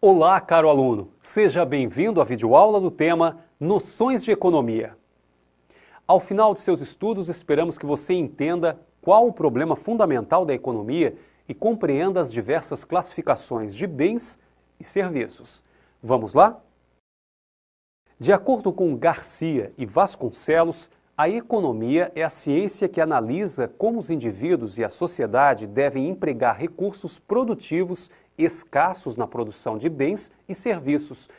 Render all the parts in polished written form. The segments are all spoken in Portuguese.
Olá, caro aluno! Seja bem-vindo à videoaula do tema Noções de Economia. Ao final de seus estudos, esperamos que você entenda qual o problema fundamental da economia e compreenda as diversas classificações de bens e serviços. Vamos lá? De acordo com Garcia e Vasconcelos, a economia é a ciência que analisa como os indivíduos e a sociedade devem empregar recursos produtivos escassos na produção de bens e serviços,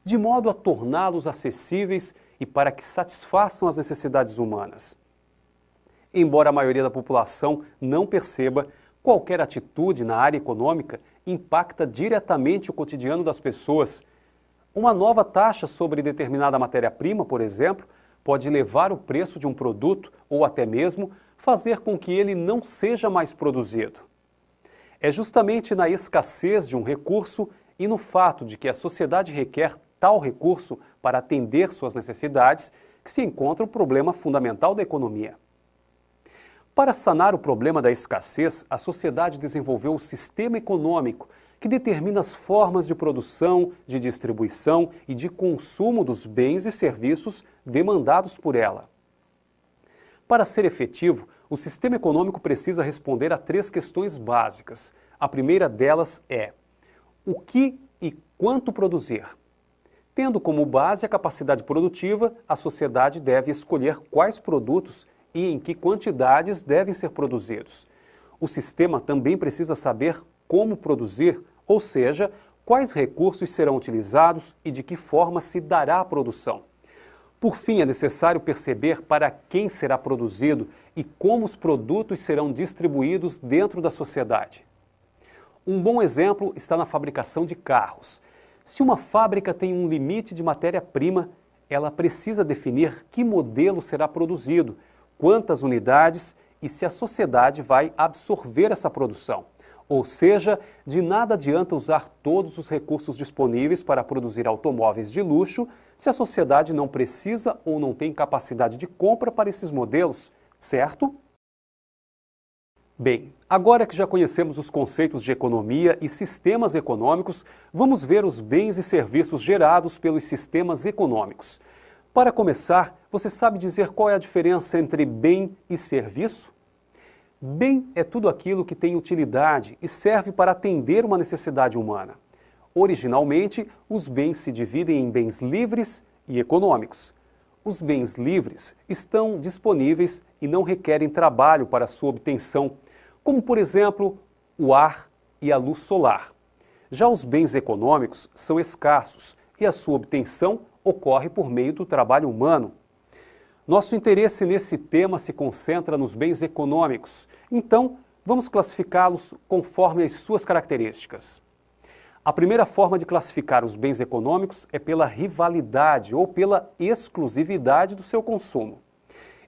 de modo a torná-los acessíveis e para que satisfaçam as necessidades humanas. Embora a maioria da população não perceba, qualquer atitude na área econômica impacta diretamente o cotidiano das pessoas. Uma nova taxa sobre determinada matéria-prima, por exemplo, pode elevar o preço de um produto ou até mesmo fazer com que ele não seja mais produzido. É justamente na escassez de um recurso e no fato de que a sociedade requer tal recurso para atender suas necessidades que se encontra o problema fundamental da economia. Para sanar o problema da escassez, a sociedade desenvolveu o sistema econômico, que determina as formas de produção, de distribuição e de consumo dos bens e serviços demandados por ela. Para ser efetivo, o sistema econômico precisa responder a 3 questões básicas. A primeira delas é: o que e quanto produzir? Tendo como base a capacidade produtiva, a sociedade deve escolher quais produtos e em que quantidades devem ser produzidos. O sistema também precisa saber como produzir, ou seja, quais recursos serão utilizados e de que forma se dará a produção. Por fim, é necessário perceber para quem será produzido e como os produtos serão distribuídos dentro da sociedade. Um bom exemplo está na fabricação de carros. Se uma fábrica tem um limite de matéria-prima, ela precisa definir que modelo será produzido, quantas unidades e se a sociedade vai absorver essa produção. Ou seja, de nada adianta usar todos os recursos disponíveis para produzir automóveis de luxo se a sociedade não precisa ou não tem capacidade de compra para esses modelos, certo? Bem, agora que já conhecemos os conceitos de economia e sistemas econômicos, vamos ver os bens e serviços gerados pelos sistemas econômicos. Para começar, você sabe dizer qual é a diferença entre bem e serviço? Bem é tudo aquilo que tem utilidade e serve para atender uma necessidade humana. Originalmente, os bens se dividem em bens livres e econômicos. Os bens livres estão disponíveis e não requerem trabalho para sua obtenção, como, por exemplo, o ar e a luz solar. Já os bens econômicos são escassos e a sua obtenção ocorre por meio do trabalho humano. Nosso interesse nesse tema se concentra nos bens econômicos, então vamos classificá-los conforme as suas características. A primeira forma de classificar os bens econômicos é pela rivalidade ou pela exclusividade do seu consumo.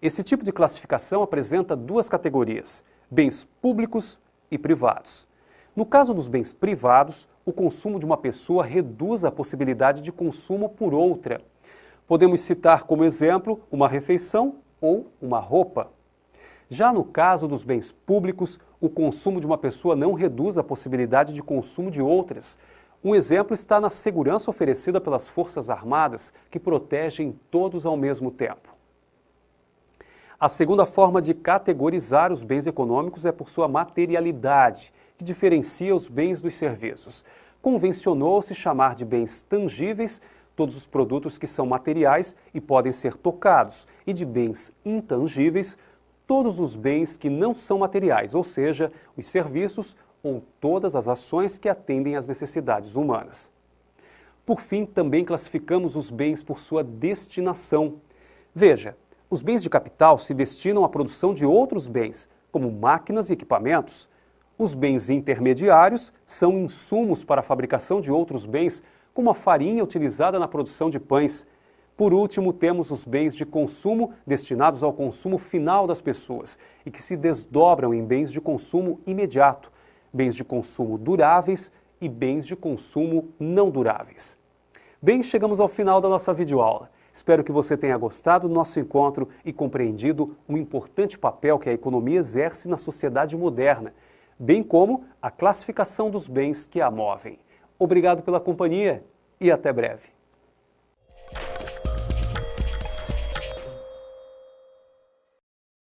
Esse tipo de classificação apresenta 2 categorias: bens públicos e privados. No caso dos bens privados, o consumo de uma pessoa reduz a possibilidade de consumo por outra. Podemos citar como exemplo uma refeição ou uma roupa. Já no caso dos bens públicos, o consumo de uma pessoa não reduz a possibilidade de consumo de outras. Um exemplo está na segurança oferecida pelas Forças Armadas, que protegem todos ao mesmo tempo. A segunda forma de categorizar os bens econômicos é por sua materialidade, que diferencia os bens dos serviços. Convencionou-se chamar de bens tangíveis todos os produtos que são materiais e podem ser tocados, e de bens intangíveis todos os bens que não são materiais, ou seja, os serviços ou todas as ações que atendem às necessidades humanas. Por fim, também classificamos os bens por sua destinação. Veja, os bens de capital se destinam à produção de outros bens, como máquinas e equipamentos. Os bens intermediários são insumos para a fabricação de outros bens, como a farinha utilizada na produção de pães. Por último, temos os bens de consumo destinados ao consumo final das pessoas e que se desdobram em bens de consumo imediato, bens de consumo duráveis e bens de consumo não duráveis. Bem, chegamos ao final da nossa videoaula. Espero que você tenha gostado do nosso encontro e compreendido o importante papel que a economia exerce na sociedade moderna, bem como a classificação dos bens que a movem. Obrigado pela companhia e até breve.